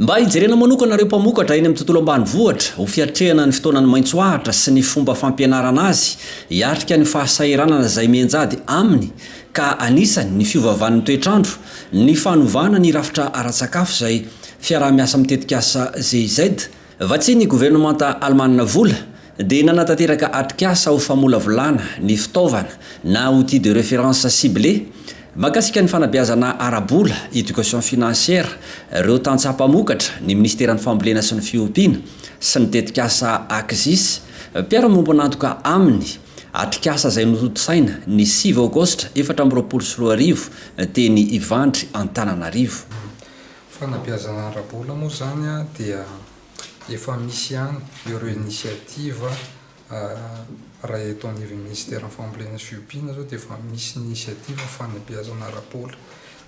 mba hijerena manokanareo mpamokatra eny amin'ny tontolo ambany vohatra ho fiatrehana ny fotoanany maintso ahitra sy ny fomba fampianarana azy hiatrika ny fahasahiranana izay mianjady aminy ka anisany ny fiovavan'ny toetrandro ny fanovana ny rafitra ara-tsakafo izay fiaraha-miasa mitetika asa GIZ vatsy ny gouvernemanta Allemana vola dia nanatanteraka atrikasa ho famolavolana ny fitaovana na outil de référence ciblé makasika ny fanabeazana arabola éducation financière reo tantsapamokatra ny ministeran'ny fambolena sy ny fiompiana sy ny tetikasa ACSIS mpiara-mombo nantoka aminy atrikasa izay notosaina ny 6 aogositra 2024 teny Ivandry Antananarivo. Fanabeazana arabola moa zany dia efa misy ihany ireo initiative raha eto anivon'ny ministère fambolena sy fiompiana zao dia efa misy initiative fanabeazana arabola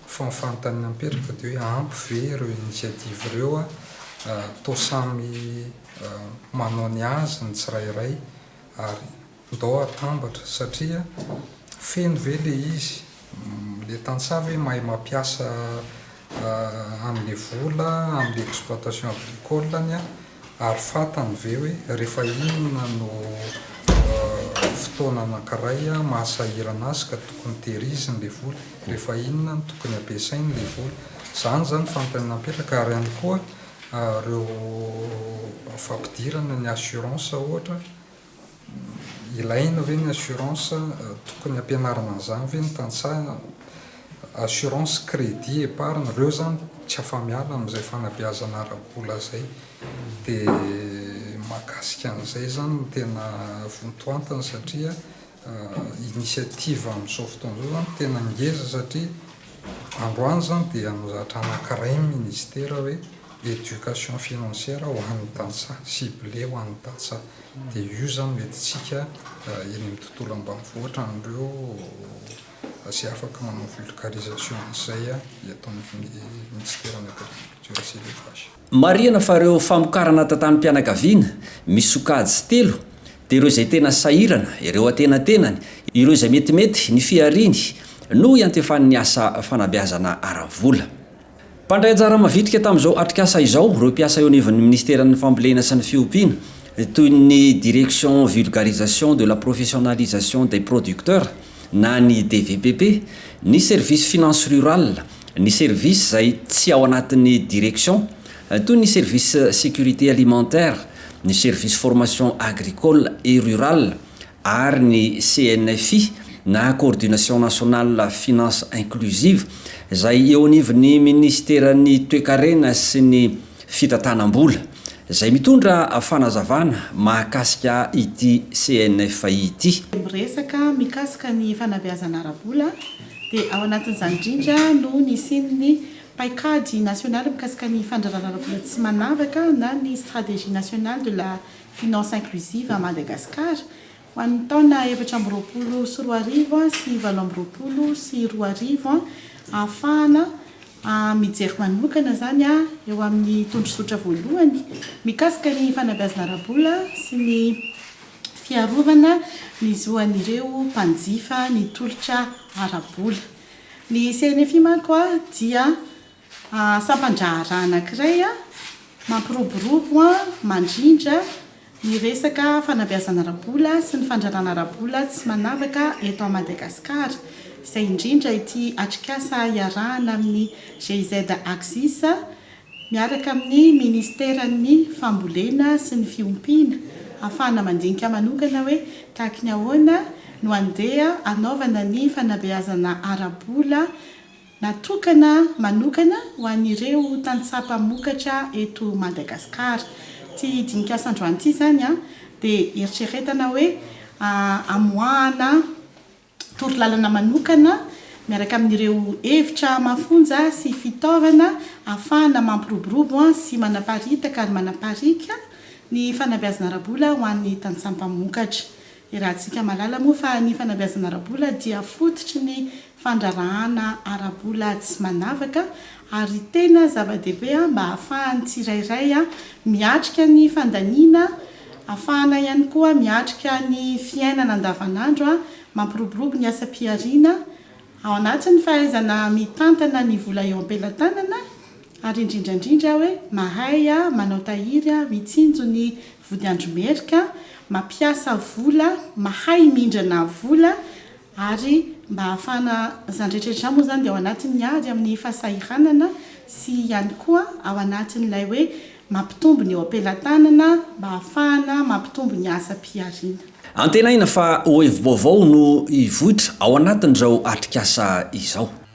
fa ny fanontaniana mipetraka dia hoe ampy ve ireo initiative ireo to samy manao ny azy ny tsirairay ary ndao atambatra satria feno ve le izy le tantsava hoe mahay mampiasa amin'ny vola amin'ny exploitation agricole ary fatany ve hoe rehefa inona no fotoana anankiray mahasahirana azy ka tokony tehiriziny le vola, rehefa inona no tokony ampiasainy le vola. Izany zany fanontaniana mipetraka ary ihany koa reo fampidirana ny assurance ohatra ilaina ve ny assurance tokony ampianarana an'izany ve ny tantsaha assurance crédit épargne reo zany tsy afa-miala amin'izay fanabeazana arabola zay dia mahakasika an'izay zany no tena vontoantany satria initiative amin'izao fotoana zao zany tena ngeza satria androany zany dia anozatra anankiray ministera hoe éducation financière ho an'ny tantsaha ciblé ho an'ny tantsaha dia io zany metytsika eny amin'ny tontolo ambanivohitra andreo sy afaka manao vulgarisation izay eto amin'ny ministère-ny agriculture sy élevage. Marihana fa reo famokarana tantanimpianakaviana misy sokajy 3 dia ireo izay tena sahirana ireo atenatenany ireo izay metimety ny fiariny no iantefan'ny asa fanabeazana aravola. Mpandray anjara mavitrika tamin'izao atrikasa izao reo mpiasa eo anivon'ny ministeran'ny fambolena sy ny fiompiana toy ny direction vulgarisation de la professionnalisation des producteurs na ny DVPP, ny service finance rurale, ny service izay tsy ao anatin'ny direction toy ny service sécurité alimentaire, ny service formation agricole et rurale ary ny CNFI na coordination nationale finance inclusive izay eo anivon'ny ministeran'ny toe-karena sy ny fitantanam-bola izay mitondra fanazavana mahakasika ity CNFI ity. Miresaka mikasika ny fanabeazana arabola dia ao anatin'izany indrindra no nisin'ny paikady nationale mikasika ny fandrarana arabola tsy manavaka na ny stratégie nationale de la finance inclusive à Madagascar ho an'ny taona 2024 sy 2027 sy 2024 ahafahana mijery manokana zany eo amin'ny tondrosotra voalohany mikasika ny fanabeazana arabola sy ny fiarovana ny zoan'ireo mpanjifa ny tolotra arabola. Ny CNFI manko dia sampandraharaha anankiray mampiroborobo mandrindra ny resaka fanabeazana arabola sy ny fandrarana arabola tsy manavaka eto à Madagascar. Izay indrindra ity atrikasa iarahana amin'ny GIZ ACSIS miaraka amin'ny ministeran'ny fambolena sy ny fiompiana ahafahana mandinika manokana hoe tahaka ny ahoana no andeha anaovana ny fanabeazana arabola natokana manokana ho an'ireo tantsapamokatra eto Madagascar. Ty dinikasa androany ity zany dia eritreretana hoe amoahana torolalana manokana miaraka amin'ireo hevitra mafonja sy fitaovana ahafahana mampiroborobo sy manaparitaka ary manaparika ny fanabeazana arabola ho an'ny tantsapamokatra. Rahantsika malala moa fa ny fanabeazana arabola dia fototry ny fandrarahana arabola tsy manavaka ary tena zava-dehibe mba ahafahany tsirairay miatrika ny fandaniana, ahafahana ihany koa miatrika ny fiainana andavanandro mampiroborobo ny asa-piariana ao anatin'ny fahaizana mitantana ny vola eo am-pelantanana ary indrindrandrindra hoe mahay a manao tahiry a mitsinjo ny vody andromerika mampiasa vola mahay mindrana vola ary mba hahafana zandrehetrarehetra moa zany dia ao anatin'ny ady amin'ny fahasahiranana sy ihany koa ao anatin'ilay hoe mampitombo ny eo am-pelantanana mba hahafahana mampitombo ny asa-piariana. Antenaina fa oevibaovao no ivohitra ao anatin'izao atrikasa izao.